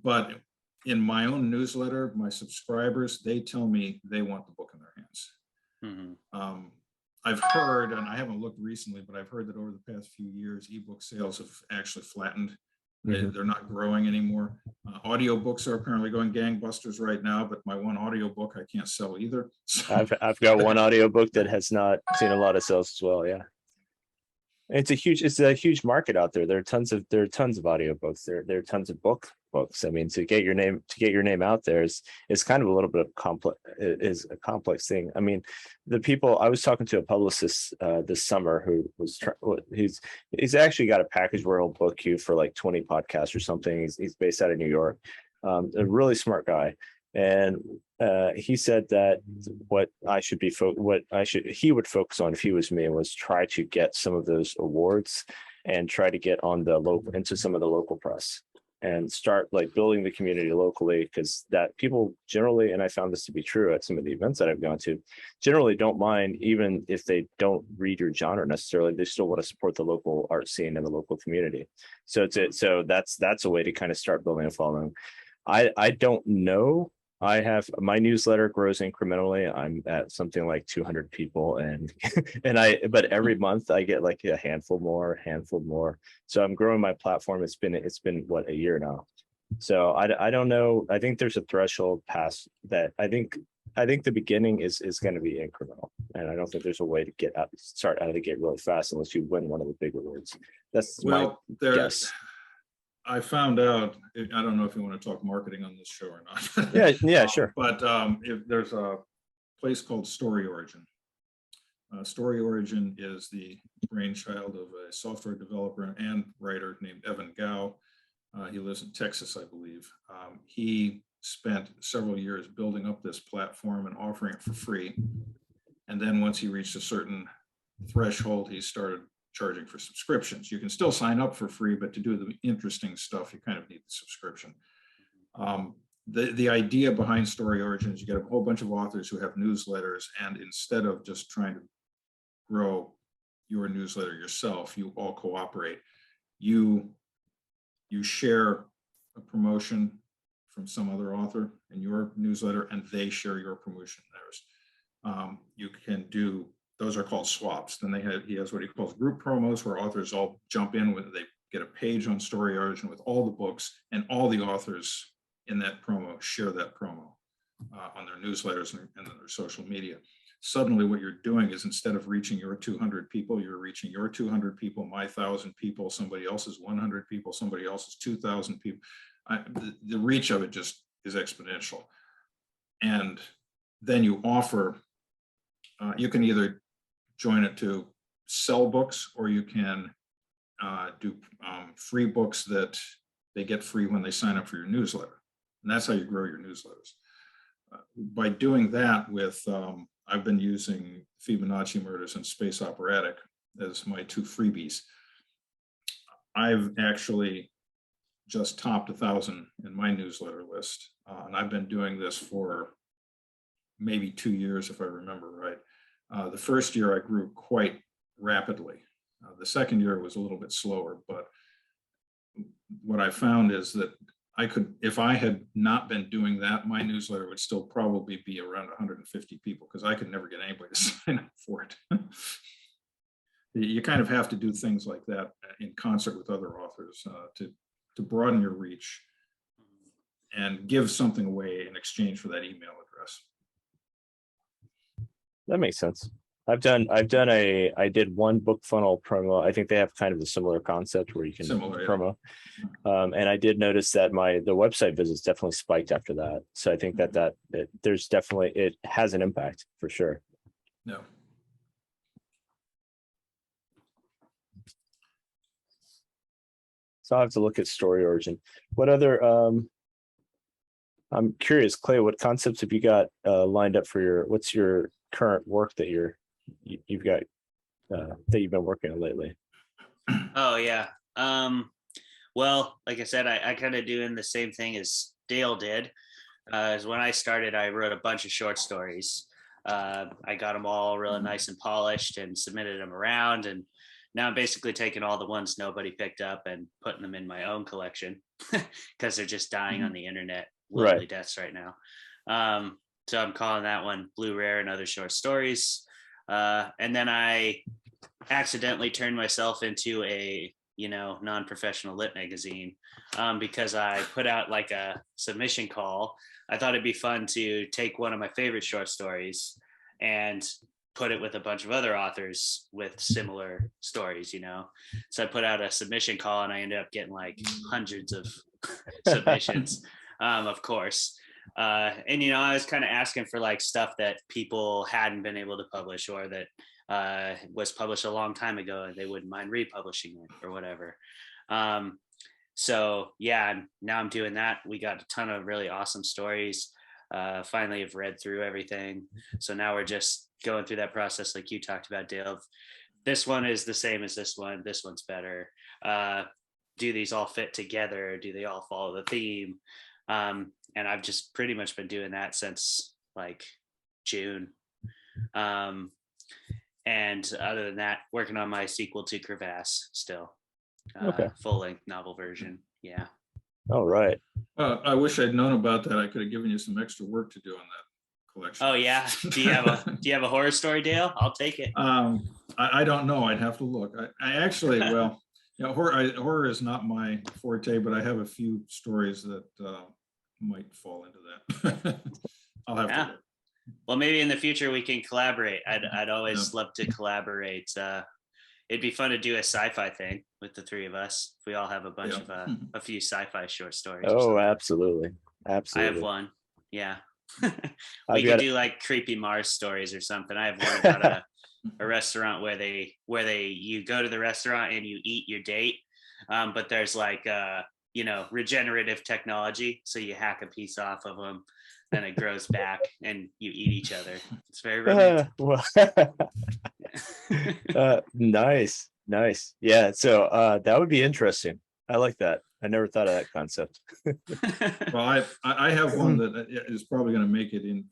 But in my own newsletter, my subscribers, they tell me they want the book in their hands. I've heard, and I haven't looked recently, but I've heard that over the past few years, ebook sales have actually flattened. They're not growing anymore. Audiobooks are apparently going gangbusters right now, but my one audiobook I can't sell either. So. I've got one audiobook that has not seen a lot of sales as well. Yeah. It's a huge market out there. There are tons of audiobooks. There are tons of books. I mean, to get your name out there is kind of a little bit of a complex thing. I mean, the people I was talking to a publicist this summer who was he's actually got a package where he'll book you for like 20 podcasts or something. He's based out of New York. A really smart guy. And he said that he would focus on if he was me was try to get some of those awards and try to get on into some of the local press. and start like building the community locally, because that people generally, and I found this to be true at some of the events that I've gone to, generally don't mind, even if they don't read your genre necessarily, they still want to support the local art scene and the local community. So that's a way to kind of start building a following. I don't know. I have my newsletter grows incrementally. I'm at something like 200 people, and but every month I get like a handful more. So I'm growing my platform. It's been what, a year now. So I don't know. I think there's a threshold past that. I think the beginning is going to be incremental, and I don't think there's a way to start out of the gate really fast unless you win one of the big awards. That's my guess. I found out, I don't know if you want to talk marketing on this show or not. Yeah, sure. But if there's a place called Story Origin. Story Origin is the brainchild of a software developer and writer named Evan Gao. He lives in Texas, I believe. He spent several years building up this platform and offering it for free. And then once he reached a certain threshold, he started charging for subscriptions. You can still sign up for free, but to do the interesting stuff, you kind of need the subscription. The idea behind Story Origin is you get a whole bunch of authors who have newsletters, and instead of just trying to grow your newsletter yourself, you all cooperate. You share a promotion from some other author in your newsletter, and they share your promotion in theirs. You can do, those are called swaps. Then he has what he calls group promos, where authors all jump in with, they get a page on Story Origin with all the books, and all the authors in that promo share that promo on their newsletters and their social media. Suddenly what you're doing is, instead of reaching your 200 people, you're reaching your 200 people, my 1,000 people, somebody else's 100 people, somebody else's 2,000 people. The reach of it just is exponential. And then you offer, you can either join it to sell books, or you can do free books that they get free when they sign up for your newsletter. And that's how you grow your newsletters. By doing that with, I've been using Fibonacci Murders and Space Operatic as my two freebies. I've actually just topped 1,000 in my newsletter list. And I've been doing this for maybe 2 years, if I remember right. The first year I grew quite rapidly. The second year was a little bit slower, but what I found is that I could, if I had not been doing that, my newsletter would still probably be around 150 people, because I could never get anybody to sign up for it. You kind of have to do things like that in concert with other authors to broaden your reach and give something away in exchange for that email address. That makes sense. I did one book funnel promo. I think they have kind of a similar concept where you can promo. And I did notice that the website visits definitely spiked after that. So I think that there's definitely, it has an impact for sure. No. So I'll have to look at Story Origin. What other, I'm curious, Clay, what concepts have you got lined up for what's your current work that you've got that you've been working on lately? Oh yeah. Well, like I said, I kind of doing the same thing as Dale did. As when I started, I wrote a bunch of short stories. I got them all really nice and polished and submitted them around. And now I'm basically taking all the ones nobody picked up and putting them in my own collection because they're just dying on the internet, literally deaths right now. So I'm calling that one Blue Rare and Other Short Stories. And then I accidentally turned myself into a non-professional lit magazine because I put out like a submission call. I thought it'd be fun to take one of my favorite short stories and put it with a bunch of other authors with similar stories, So I put out a submission call and I ended up getting like hundreds of submissions, of course. And I was kind of asking for like stuff that people hadn't been able to publish, or that was published a long time ago and they wouldn't mind republishing it or whatever. So yeah, now I'm doing that. We got a ton of really awesome stories. Finally have read through everything. So now we're just going through that process like you talked about, Dale. This one is the same as this one. This one's better. do these all fit together? Do they all follow the theme? And I've just pretty much been doing that since like June. And other than that, working on my sequel to Crevasse still. Okay. Full-length novel version. Yeah. All right. I wish I'd known about that. I could have given you some extra work to do on that collection. Oh yeah. Do you have a horror story, Dale? I'll take it. I don't know. I'd have to look. I actually, well, horror is not my forte, but I have a few stories that might fall into that. I'll have to look. Well, maybe in the future we can collaborate. I'd always love to collaborate. It'd be fun to do a sci-fi thing with the three of us. If we all have a bunch of a few sci-fi short stories. Oh, absolutely. I have one. Yeah. We could do like creepy Mars stories or something. I have one about a restaurant where you go to the restaurant and you eat your date. But there's like regenerative technology. So you hack a piece off of them, then it grows back and you eat each other. It's very romantic. Nice. Yeah. So that would be interesting. I like that. I never thought of that concept. Well, I have one that is probably going to make it in.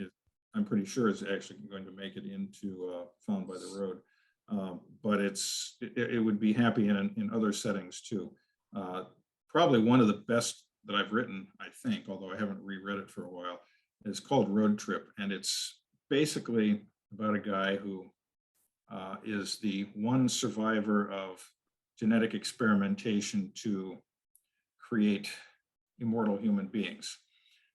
I'm pretty sure it's actually going to make it into Found by the Road. But it would be happy in other settings too. Probably one of the best that I've written, I think, although I haven't reread it for a while. It's called Road Trip, and it's basically about a guy who is the one survivor of genetic experimentation to create immortal human beings.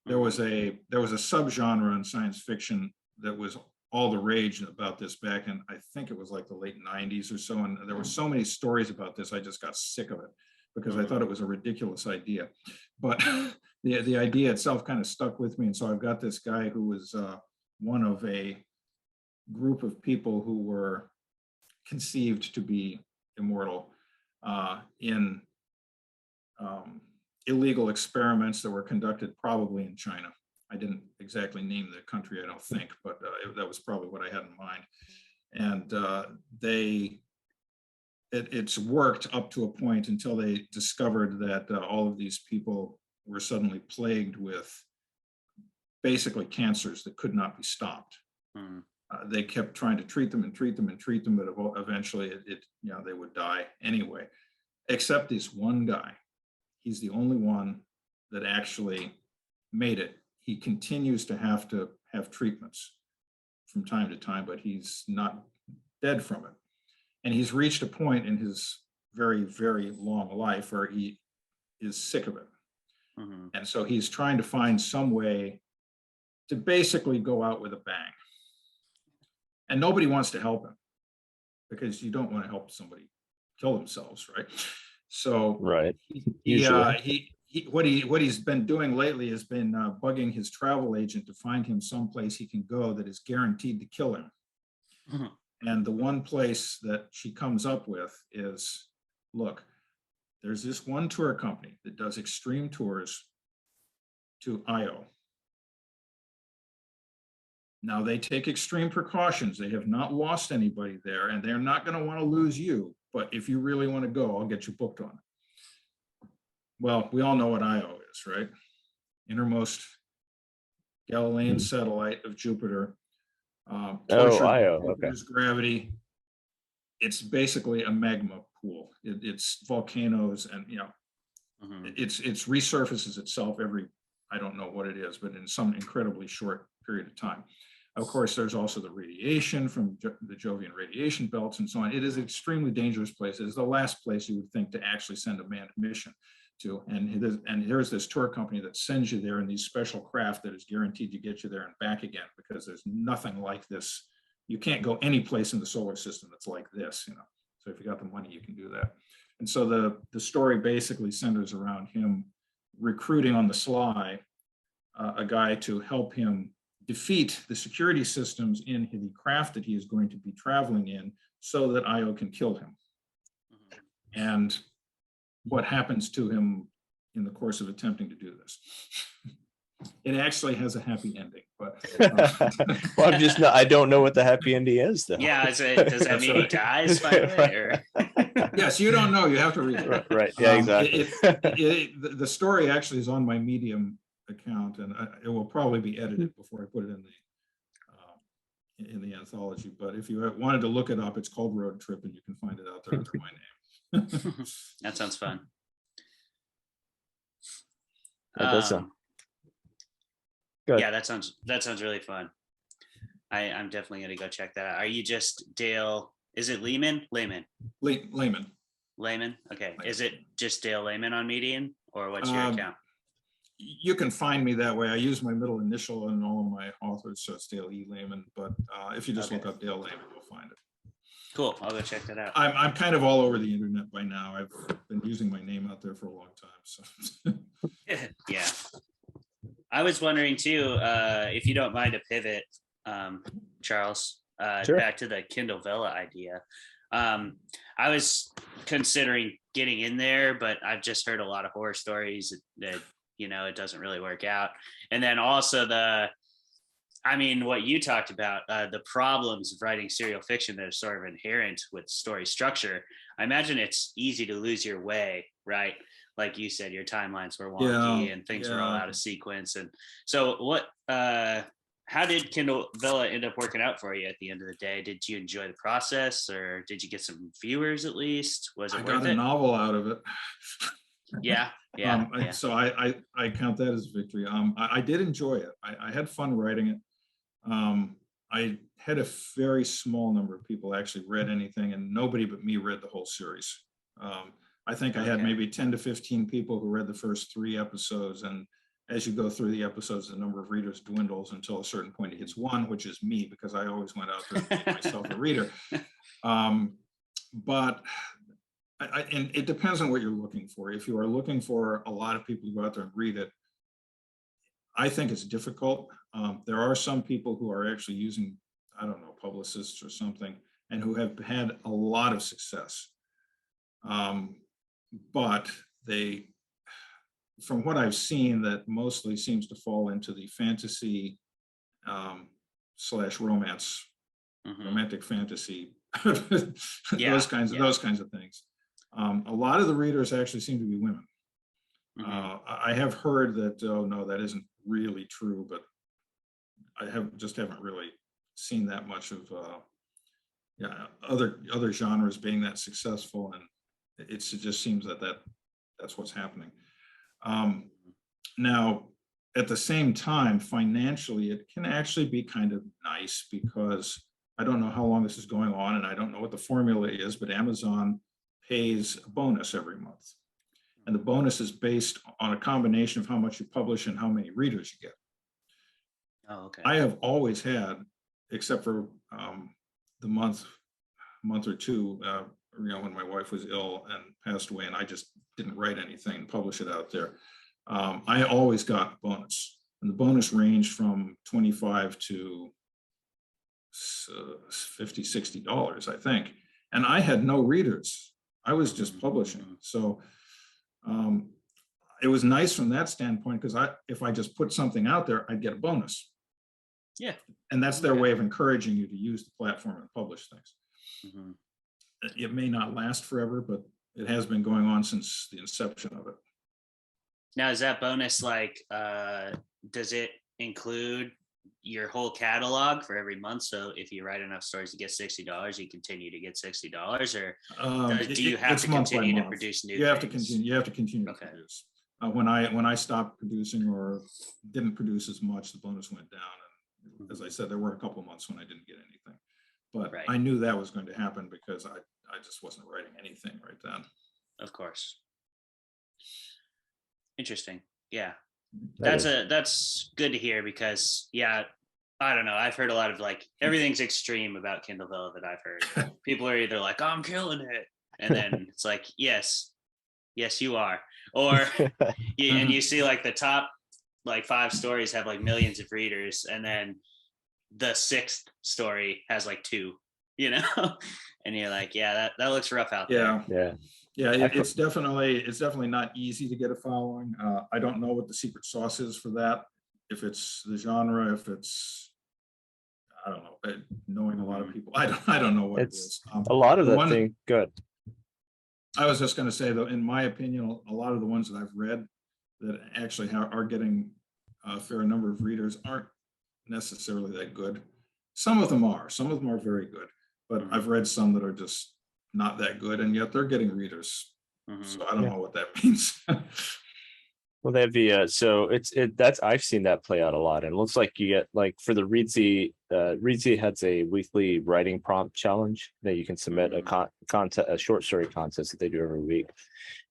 There was a subgenre in science fiction that was all the rage about this back in, I think it was like the late 90s or so, and there were so many stories about this, I just got sick of it because I thought it was a ridiculous idea. But the idea itself kind of stuck with me, and so I've got this guy who was one of a group of people who were conceived to be immortal in illegal experiments that were conducted probably in China. I didn't exactly name the country, I don't think, but that was probably what I had in mind. And it's worked up to a point until they discovered that all of these people were suddenly plagued with basically cancers that could not be stopped. They kept trying to treat them, but eventually they would die anyway, except this one guy. He's the only one that actually made it. He continues to have treatments from time to time, but he's not dead from it. And he's reached a point in his very, very long life where he is sick of it. And so he's trying to find some way to basically go out with a bang. And nobody wants to help him because you don't want to help somebody kill themselves, right? So right. What he's been doing lately has been bugging his travel agent to find him someplace he can go that is guaranteed to kill him. And the one place that she comes up with is, look, there's this one tour company that does extreme tours to Io. Now they take extreme precautions. They have not lost anybody there, and they're not going to want to lose you. But if you really want to go, I'll get you booked on it. Well, we all know what Io is, right? Innermost Galilean satellite of Jupiter. Io. Okay. Gravity. It's basically a magma pool. It's volcanoes, and it's resurfaces itself every, I don't know what it is, but in some incredibly short period of time. Of course, there's also the radiation from the Jovian radiation belts and so on. It is an extremely dangerous place. It is the last place you would think to actually send a manned mission to. And there's this tour company that sends you there in these special craft that is guaranteed to get you there and back again, because there's nothing like this. You can't go any place in the solar system that's like this, So if you got the money, you can do that. And so the story basically centers around him recruiting on the sly a guy to help him defeat the security systems in the craft that he is going to be traveling in, so that Io can kill him. And what happens to him in the course of attempting to do this. It actually has a happy ending, but well, I don't know what the happy ending is though. Yeah, does that mean he dies finally? Yes, you don't know. You have to read it. Right. Yeah, exactly. The story actually is on my Medium account, and it will probably be edited before I put it in the anthology. But if you wanted to look it up, it's called Road Trip, and you can find it out there under my name. That sounds fun. That does sound good. Yeah, that sounds really fun. I'm definitely gonna go check that out. Are you just Dale? Is it Lehman? Lehman. Lehman. Lehman. Okay. Is it just Dale Lehman on Medium, or what's your account? You can find me that way. I use my middle initial in all of my authors, so it's Dale E. Lehman. But if you just look up Dale Lehman, you'll find it. Cool. I'll go check that out. I'm kind of all over the internet by now. I've been using my name out there for a long time. So Yeah. I was wondering too, if you don't mind to pivot, Charles, Sure. back to the Kindle Villa idea. I was considering getting in there, but I've just heard a lot of horror stories that, it doesn't really work out. And then also what you talked about, the problems of writing serial fiction that are sort of inherent with story structure. I imagine it's easy to lose your way, right? Like you said, your timelines were wonky and things were all out of sequence. And so how did Kindle Villa end up working out for you at the end of the day? Did you enjoy the process, or did you get some viewers at least? Was it worth it? I got a novel out of it. Yeah. So I count that as a victory. I did enjoy it. I had fun writing it. I had a very small number of people actually read anything, and nobody but me read the whole series. I think I had maybe 10 to 15 people who read the first 3 episodes, and as you go through the episodes, the number of readers dwindles until a certain point it hits 1, which is me, because I always went out there to make myself a reader. But and it depends on what you're looking for. If you are looking for a lot of people to go out there and read it, I think it's difficult. There are some people who are actually using, I don't know, publicists or something, and who have had a lot of success. But they, from what I've seen, that mostly seems to fall into the fantasy / romance, romantic fantasy, those kinds of things. A lot of the readers actually seem to be women. I have heard that, oh no, that isn't really true, but I haven't really seen that much of other genres being that successful, and it just seems that's what's happening. Now, at the same time, financially, it can actually be kind of nice, because I don't know how long this is going on, and I don't know what the formula is, but Amazon pays a bonus every month. And the bonus is based on a combination of how much you publish and how many readers you get. Oh, okay. I have always had, except for the month or two, when my wife was ill and passed away, and I just didn't write anything and publish it out there. I always got a bonus, and the bonus ranged from $25 to $50, $60, I think. And I had no readers. I was just publishing. So it was nice from that standpoint, because if I just put something out there, I'd get a bonus. Yeah. And that's their way of encouraging you to use the platform and publish things. It may not last forever, but it has been going on since the inception of it. Now, is that bonus does it include your whole catalog for every month? So if you write enough stories to get $60, you continue to get $60, or do you have to continue to produce new things? You have to continue to produce. When I stopped producing or didn't produce as much, the bonus went down. And as I said, there were a couple of months when I didn't get anything. But I knew that was going to happen, because I just wasn't writing anything right then. Of course. Interesting. Yeah. That's good to hear, because I don't know. I've heard a lot of everything's extreme about Kindle Villa that I've heard. People are either like, oh, I'm killing it, and then it's like, yes, you are. Or and you see the top 5 stories have millions of readers, and then the 6th story has 2, and you're like, yeah, that looks rough out there. Yeah, it's definitely not easy to get a following. I don't know what the secret sauce is for that. If it's the genre, if it's, I don't know, knowing a lot of people, I don't know what it is. A lot of that thing. Good. I was just going to say, though, in my opinion, a lot of the ones that I've read that actually are getting a fair number of readers aren't necessarily that good. Some of them are very good, but I've read some that are just not that good, and yet they're getting readers. So I don't know what that means. Well, they have the so that's I've seen that play out a lot, and it looks like you get like for the Readsy has a weekly writing prompt challenge that you can submit a short story contest that they do every week,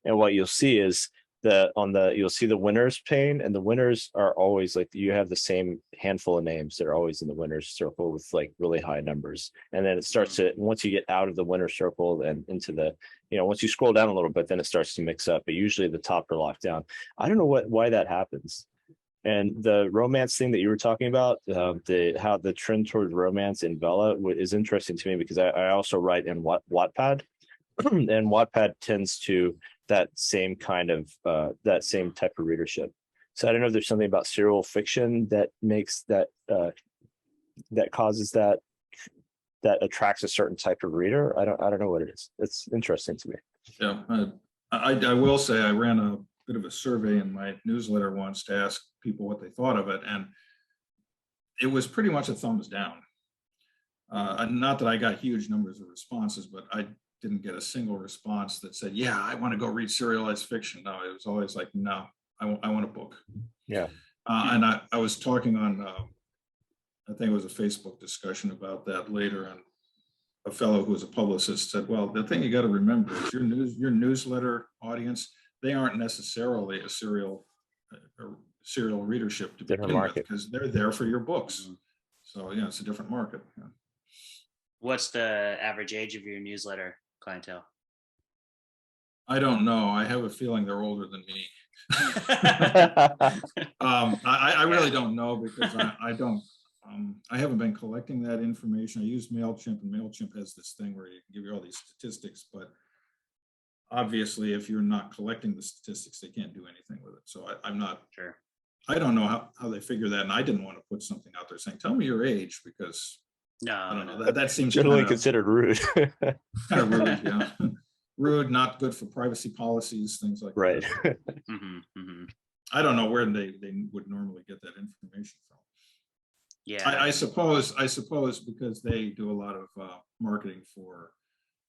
and what you'll see is you'll see the winners pane, and the winners are always like you have the same handful of names. They're always in the winners circle with like really high numbers, and then it starts to once you get out of the winner circle and into the once you scroll down a little bit, then it starts to mix up. But usually the top are locked down. I don't know why that happens. And the romance thing that you were talking about, how the trend towards romance in Vela is interesting to me because I also write in Wattpad, and Wattpad tends to that same kind of that same type of readership. So I don't know if there's something about serial fiction that makes that that causes that attracts a certain type of reader. I don't know what it is. It's interesting to me. Yeah, I will say I ran a bit of a survey in my newsletter once to ask people what they thought of it, and it was pretty much a thumbs down. Not that I got huge numbers of responses, but I didn't get a single response that said, yeah, I want to go read serialized fiction. No, it was always like, no, I want a book. Yeah. And I was talking on, I think it was a Facebook discussion about that later, and a fellow who was a publicist said, well, the thing you got to remember is your newsletter audience, they aren't necessarily a serial readership to begin with, because they're there for your books. So yeah, it's a different market. Yeah. What's the average age of your newsletter clientele? I don't know. I have a feeling they're older than me. I really don't know, because I haven't been collecting that information. I use MailChimp, and MailChimp has this thing where you can give you all these statistics, but obviously if you're not collecting the statistics, they can't do anything with it. So I'm not sure. I don't know how they figure that. And I didn't want to put something out there saying, tell me your age, because I don't know. That seems generally considered rude. Kind of rude, yeah. Rude, not good for privacy policies, things like that. Right. I don't know where they would normally get that information from. Yeah, I suppose because they do a lot of marketing for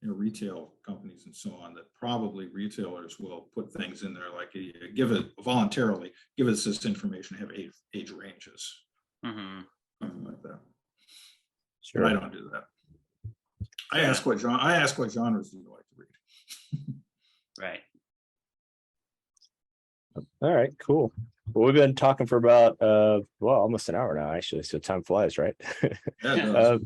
retail companies and so on, that probably retailers will put things in there like give us this information, have age ranges, something like that. Sure. But I don't do that. I ask what genres do you like to read? Right. All right, cool. Well, we've been talking for about almost an hour now, actually. So time flies, right? Yeah,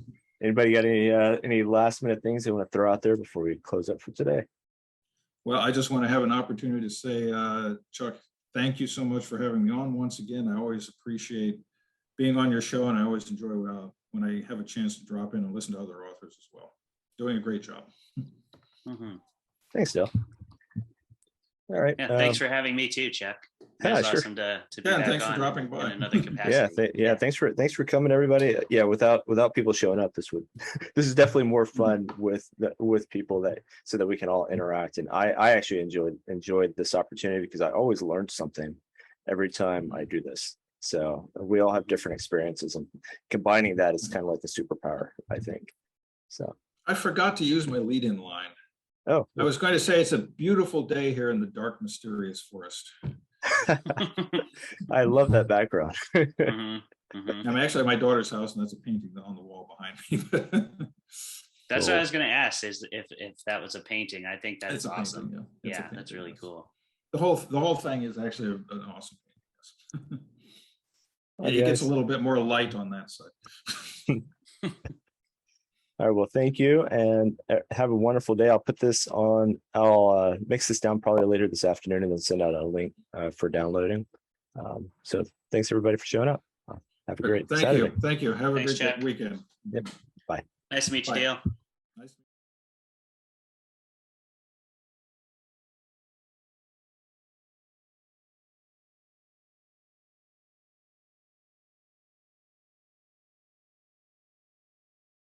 anybody got any last minute things they want to throw out there before we close up for today? Well, I just want to have an opportunity to say, Chuck, thank you so much for having me on once again. I always appreciate being on your show, and I always enjoy when I have a chance to drop in and listen to other authors as well. Doing a great job. Thanks, Dale. All right. Yeah, thanks for having me too, Chuck. It's awesome to be back thanks on for dropping by. in another capacity. Yeah, thanks for coming, everybody. Yeah, without people showing up, this is definitely more fun with people so that we can all interact. And I actually enjoyed this opportunity because I always learned something every time I do this. So we all have different experiences, and combining that is kind of like the superpower, I think. So I forgot to use my lead-in line. Oh, I was going to say it's a beautiful day here in the dark, mysterious forest. I love that background. I'm actually at my daughter's house, and that's a painting on the wall behind me. That's what I was going to ask, is if that was a painting. I think that's awesome. Painting, yeah, that's really cool. The whole thing is actually an awesome painting. It gets a little bit more light on that side. All right, well, thank you, and have a wonderful day. I'll put this on, I'll mix this down probably later this afternoon and then send out a link for downloading. So thanks everybody for showing up. Have a great Saturday. Thank you. Have a good weekend. Yep. Bye. Nice to meet you, Dale.